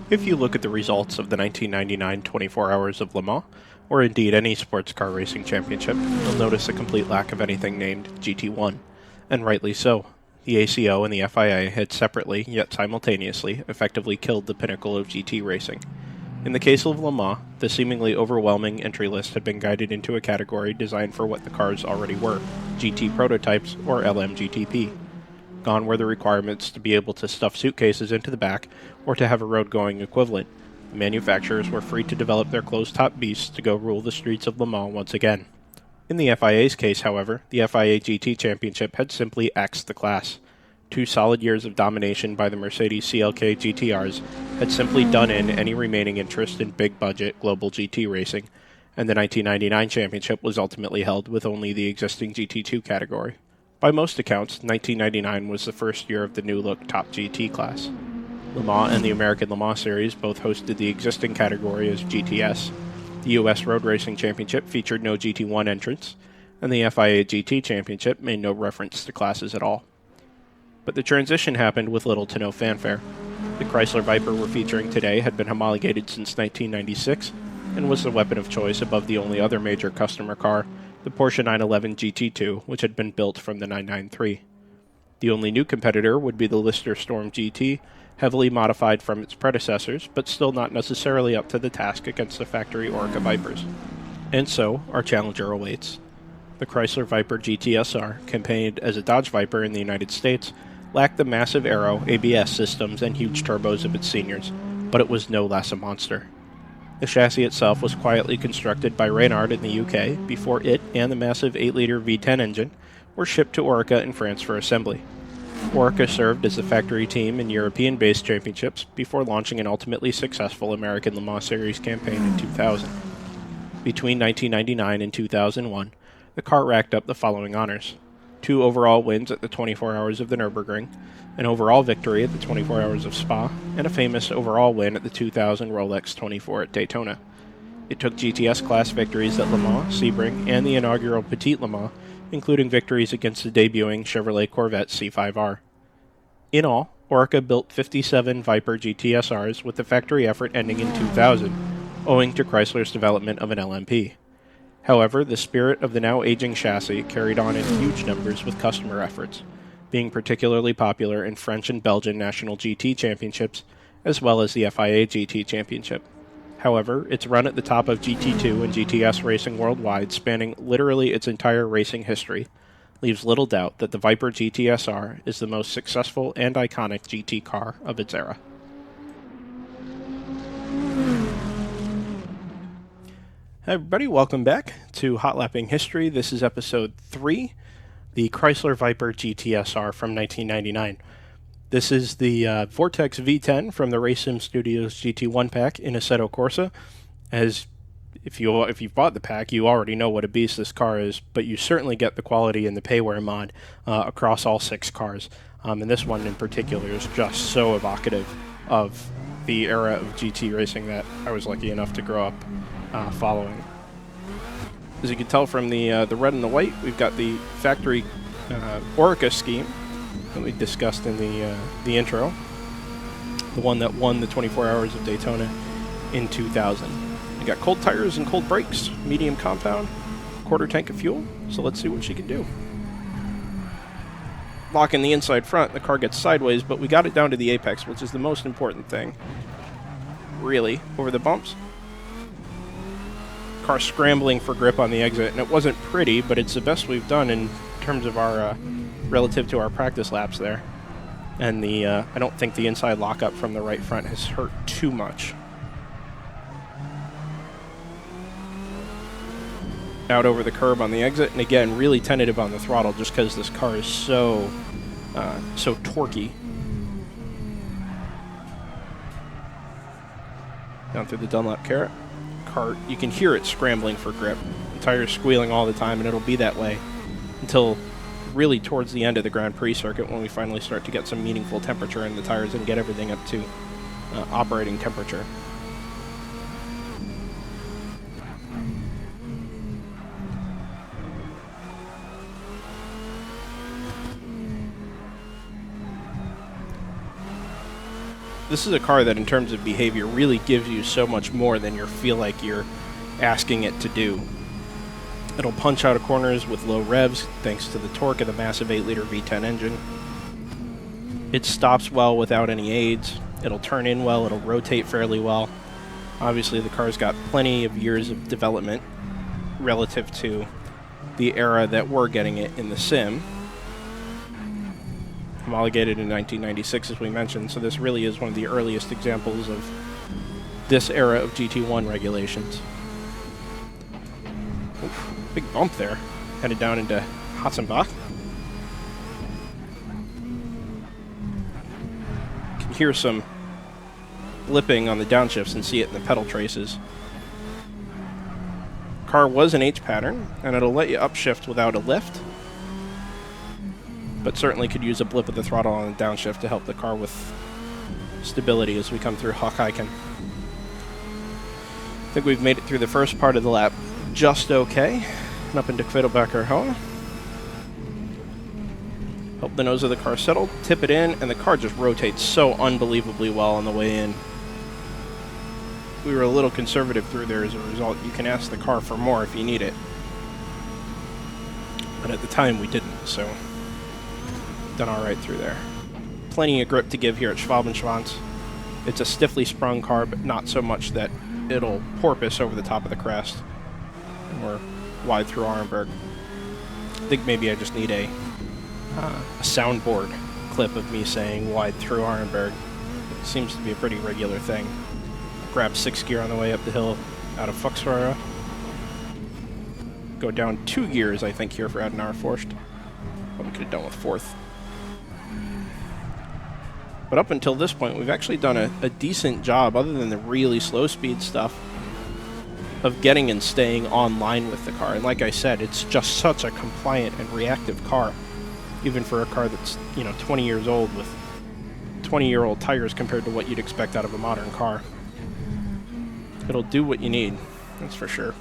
If you look at the results of the 1999 24 Hours of Le Mans, or indeed any sports car racing championship, you'll notice a complete lack of anything named GT1, and rightly so. The ACO and the FIA had separately, yet simultaneously, effectively killed the pinnacle of GT racing. In the case of Le Mans, the seemingly overwhelming entry list had been guided into a category designed for what the cars already were, GT prototypes, or LMGTP. Gone were the requirements to be able to stuff suitcases into the back, or to have a road-going equivalent. The manufacturers were free to develop their closed-top beasts to go rule the streets of Le Mans once again. In the FIA's case, however, the FIA GT Championship had simply axed the class. 2 solid years of domination by the Mercedes CLK GTRs had simply done in any remaining interest in big-budget global GT racing, and the 1999 championship was ultimately held with only the existing GT2 category. By most accounts, 1999 was the first year of the new-look Top GT class. Le Mans and the American Le Mans Series both hosted the existing category as GTS. The US Road Racing Championship featured no GT1 entrants, and the FIA GT Championship made no reference to classes at all. But the transition happened with little to no fanfare. The Chrysler Viper we're featuring today had been homologated since 1996, and was the weapon of choice above the only other major customer car, the Porsche 911 GT2, which had been built from the 993. The only new competitor would be the Lister Storm GT, heavily modified from its predecessors, but still not necessarily up to the task against the factory Oreca Vipers. And so, our challenger awaits. The Chrysler Viper GTS-R, campaigned as a Dodge Viper in the United States, lacked the massive aero, ABS systems, and huge turbos of its seniors, but it was no less a monster. The chassis itself was quietly constructed by Reynard in the UK before it and the massive 8-liter V10 engine were shipped to Oreca in France for assembly. Oreca served as the factory team in European-based championships before launching an ultimately successful American Le Mans Series campaign in 2000. Between 1999 and 2001, the car racked up the following honors: 2 overall wins at the 24 Hours of the Nürburgring, an overall victory at the 24 Hours of Spa, and a famous overall win at the 2000 Rolex 24 at Daytona. It took GTS class victories at Le Mans, Sebring, and the inaugural Petit Le Mans, including victories against the debuting Chevrolet Corvette C5R. In all, Oreca built 57 Viper GTS-Rs, with the factory effort ending in 2000, owing to Chrysler's development of an LMP. However, the spirit of the now aging chassis carried on in huge numbers with customer efforts, being particularly popular in French and Belgian national GT championships, as well as the FIA GT championship. However, its run at the top of GT2 and GTS racing worldwide, spanning literally its entire racing history, leaves little doubt that the Viper GTS-R is the most successful and iconic GT car of its era. Hi everybody, welcome back to Hot Lapping History. This is episode 3, the Chrysler Viper GTS-R from 1999. This is the Vortex V10 from the Racing Studios GT1 pack in Assetto Corsa. As if you've bought the pack, you already know what a beast this car is, but you certainly get the quality in the payware mod across all 6 cars. And this one in particular is just so evocative of the era of GT racing that I was lucky enough to grow up following. As you can tell from the red and the white, we've got the factory Oreca scheme that we discussed in the intro, the one that won the 24 Hours of Daytona in 2000. We got cold tires and cold brakes, medium compound, quarter tank of fuel, so let's see what she can do. Locking the inside front, the car gets sideways, but we got it down to the apex, which is the most important thing, really, over the bumps. Car scrambling for grip on the exit, and it wasn't pretty, but it's the best we've done in terms of our relative to our practice laps there. And I don't think the inside lockup from the right front has hurt too much. Out over the curb on the exit, and again, really tentative on the throttle just because this car is so torquey. Down through the Dunlop carrot. Car, you can hear it scrambling for grip. The tire's squealing all the time, and it'll be that way until really towards the end of the Grand Prix circuit, when we finally start to get some meaningful temperature in the tires and get everything up to operating temperature. This is a car that in terms of behavior really gives you so much more than you feel like you're asking it to do. It'll punch out of corners with low revs thanks to the torque of the massive 8-liter V10 engine. It stops well without any aids. It'll turn in well, it'll rotate fairly well. Obviously the car's got plenty of years of development relative to the era that we're getting it in the sim. Homologated in 1996, as we mentioned, so this really is one of the earliest examples of this era of GT1 regulations. Oof, big bump there, headed down into Hatzenbach. You can hear some blipping on the downshifts and see it in the pedal traces. Car was an H pattern, and it'll let you upshift without a lift, but certainly could use a blip of the throttle on the downshift to help the car with stability as we come through Hochheiken. I think we've made it through the first part of the lap just okay, and up into Quedlbacher Höhe. Help the nose of the car settle, tip it in, and the car just rotates so unbelievably well on the way in. We were a little conservative through there as a result. You can ask the car for more if you need it. But at the time we didn't, so done alright through there. Plenty of grip to give here at Schwabenschwanz. It's a stiffly sprung car, but not so much that it'll porpoise over the top of the crest. And we're wide through Arenberg. I think maybe I just need a soundboard clip of me saying wide through Arenberg. It seems to be a pretty regular thing. Grab 6th gear on the way up the hill out of Fuchsröhre. Go down 2 gears, I think, here for Adenauer Forst. But we could have done with 4th. But up until this point, we've actually done a decent job, other than the really slow speed stuff, of getting and staying online with the car. And like I said, it's just such a compliant and reactive car, even for a car that's, 20 years old with 20-year-old tires compared to what you'd expect out of a modern car. It'll do what you need, that's for sure.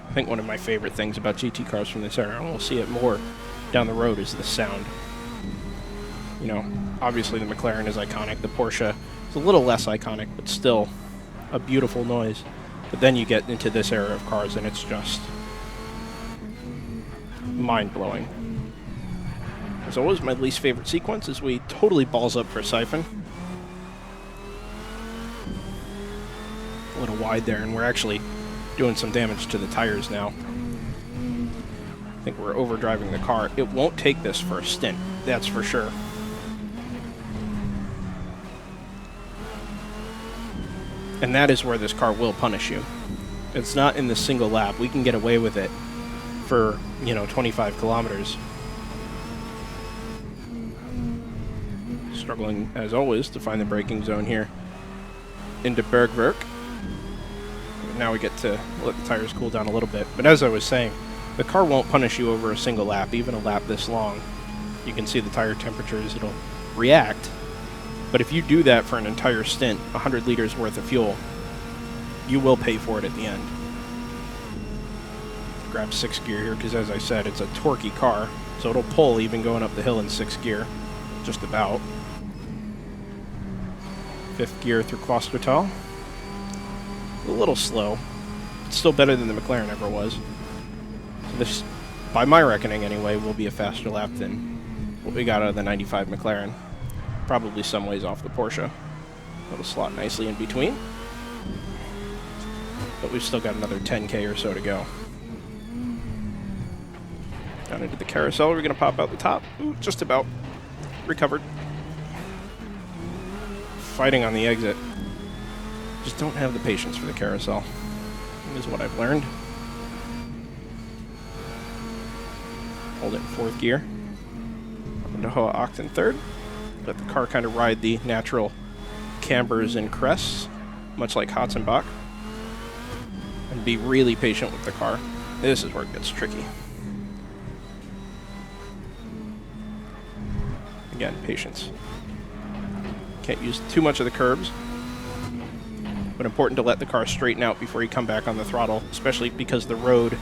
I think one of my favorite things about GT cars from this era, and we'll see it more down the road, is the sound. Obviously the McLaren is iconic, the Porsche is a little less iconic, but still a beautiful noise. But then you get into this era of cars and it's just mind-blowing. As always, my least favorite sequence is we totally balls up for Siphon. A little wide there, and we're actually doing some damage to the tires now. I think we're overdriving the car. It won't take this for a stint, that's for sure. And that is where this car will punish you. It's not in the single lap. We can get away with it for, 25 kilometers. Struggling, as always, to find the braking zone here into Bergwerk. But now we get to let the tires cool down a little bit. But as I was saying, the car won't punish you over a single lap, even a lap this long. You can see the tire temperatures, it'll react. But if you do that for an entire stint, 100 liters worth of fuel, you will pay for it at the end. Grab 6th gear here, because as I said, it's a torquey car, so it'll pull even going up the hill in 6th gear, just about. 5th gear through Klostertal. A little slow. It's still better than the McLaren ever was. So this, by my reckoning anyway, will be a faster lap than what we got out of the 95 McLaren. Probably some ways off the Porsche. It'll slot nicely in between. But we've still got another 10K or so to go. Down into the carousel, we're going to pop out the top. Ooh, just about. Recovered. Fighting on the exit. Just don't have the patience for the carousel, is what I've learned. Hold it in 4th gear. Up into Hohe Acht in 3rd. Let the car kind of ride the natural cambers and crests, much like Hatzenbach. And be really patient with the car. This is where it gets tricky. Again, patience. Can't use too much of the curbs, but important to let the car straighten out before you come back on the throttle, especially because the road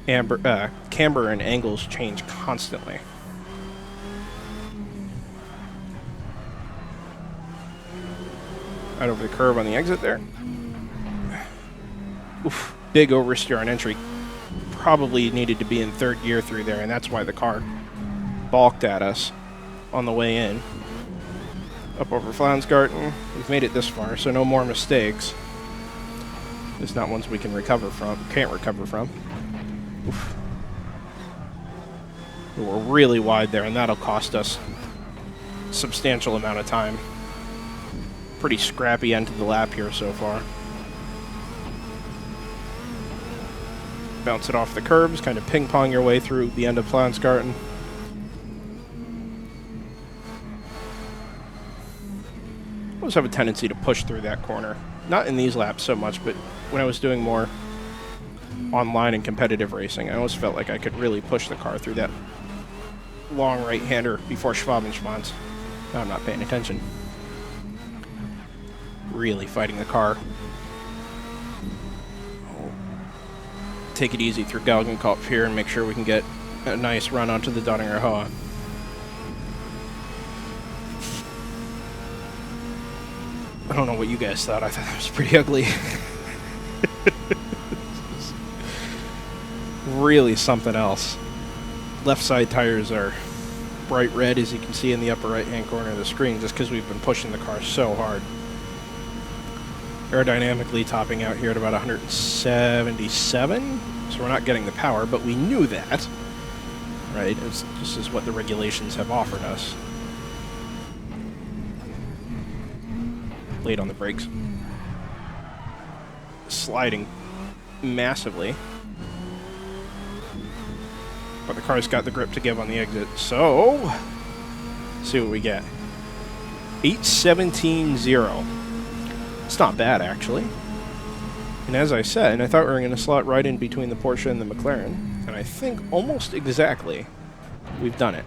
camber and angles change constantly. Out over the curve on the exit there. Oof, big oversteer on entry. Probably needed to be in third gear through there, and that's why the car balked at us on the way in. Up over Flansgarten. We've made it this far, so no more mistakes. It's not ones we can recover from, can't recover from. Oof. We're really wide there, and that'll cost us a substantial amount of time. Pretty scrappy end to the lap here so far. Bounce it off the curbs, kind of ping-pong your way through the end of Flansgarten. I always have a tendency to push through that corner. Not in these laps so much, but when I was doing more online and competitive racing, I always felt like I could really push the car through that long right-hander before Schwabenschwanz. Now I'm not paying attention. Really fighting the car. Take it easy through Galgenkopf here and make sure we can get a nice run onto the Donninger Hoa. I don't know what you guys thought. I thought that was pretty ugly. Really something else. Left side tires are bright red, as you can see in the upper right-hand corner of the screen, just because we've been pushing the car so hard. Aerodynamically topping out here at about 177, so we're not getting the power, but we knew that, right? This is what the regulations have offered us. Late on the brakes. Sliding massively. But the car's got the grip to give on the exit, so let's see what we get. 817.0. It's not bad, actually. And as I said, and I thought we were going to slot right in between the Porsche and the McLaren, and I think almost exactly we've done it.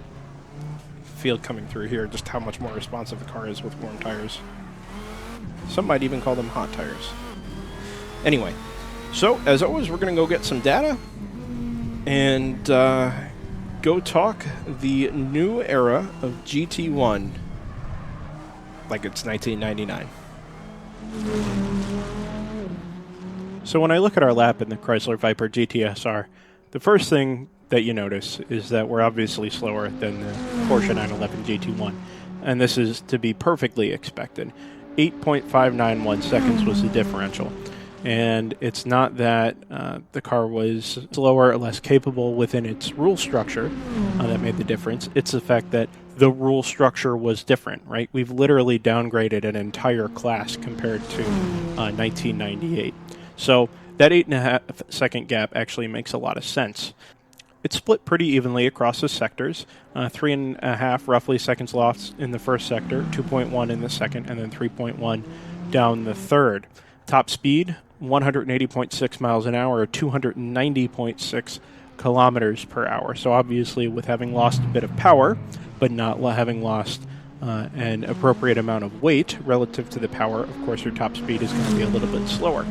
Feel coming through here just how much more responsive the car is with warm tires. Some might even call them hot tires. Anyway, so as always, we're going to go get some data and go talk the new era of GT1 like it's 1999. So when I look at our lap in the Chrysler Viper GTS-R, the first thing that you notice is that we're obviously slower than the Porsche 911 GT1, and this is to be perfectly expected. 8.591 seconds was the differential. And it's not that the car was slower or less capable within its rule structure that made the difference. It's the fact that the rule structure was different, right? We've literally downgraded an entire class compared to 1998. So that 8.5 second gap actually makes a lot of sense. It's split pretty evenly across the sectors. 3.5 roughly seconds lost in the first sector, 2.1 in the second, and then 3.1 down the third. Top speed, 180.6 miles an hour, 290.6 kilometers per hour. So obviously with having lost a bit of power, but not having lost an appropriate amount of weight relative to the power, of course your top speed is going to be a little bit slower.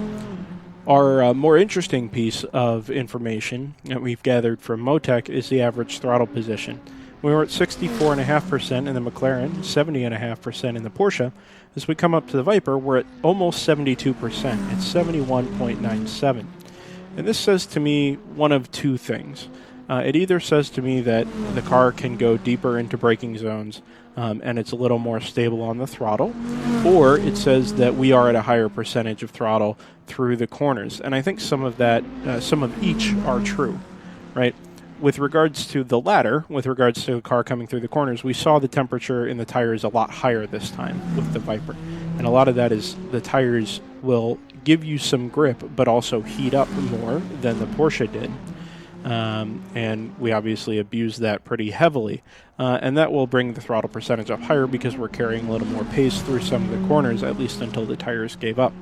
Our more interesting piece of information that we've gathered from Motec is the average throttle position. We were at 64.5% in the McLaren, 70.5% in the Porsche. As we come up to the Viper, we're at almost 72%. It's 71.97. And this says to me one of two things. It either says to me that the car can go deeper into braking zones and it's a little more stable on the throttle, or it says that we are at a higher percentage of throttle through the corners. And I think some of that, some of each are true, right? With regards to the latter, with regards to the car coming through the corners, we saw the temperature in the tires a lot higher this time with the Viper. And a lot of that is the tires will give you some grip, but also heat up more than the Porsche did. And we obviously abuse that pretty heavily. And that will bring the throttle percentage up higher because we're carrying a little more pace through some of the corners, at least until the tires gave up.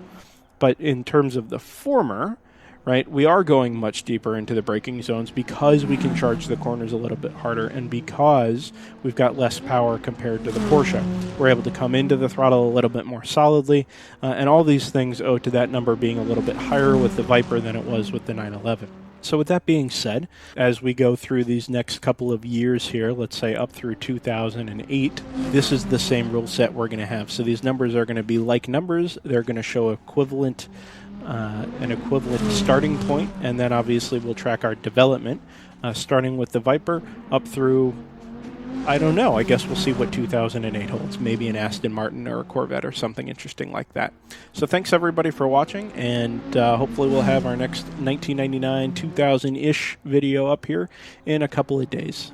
But in terms of the former, right, we are going much deeper into the braking zones because we can charge the corners a little bit harder and because we've got less power compared to the Porsche. We're able to come into the throttle a little bit more solidly, and all these things owe to that number being a little bit higher with the Viper than it was with the 911. So with that being said, as we go through these next couple of years here, let's say up through 2008, this is the same rule set we're going to have. So these numbers are going to be like numbers. They're going to show an equivalent starting point, and then obviously we'll track our development, starting with the Viper up through, I don't know, I guess we'll see what 2008 holds. Maybe an Aston Martin or a Corvette or something interesting like that. So thanks everybody for watching, and hopefully we'll have our next 1999, 2000-ish video up here in a couple of days.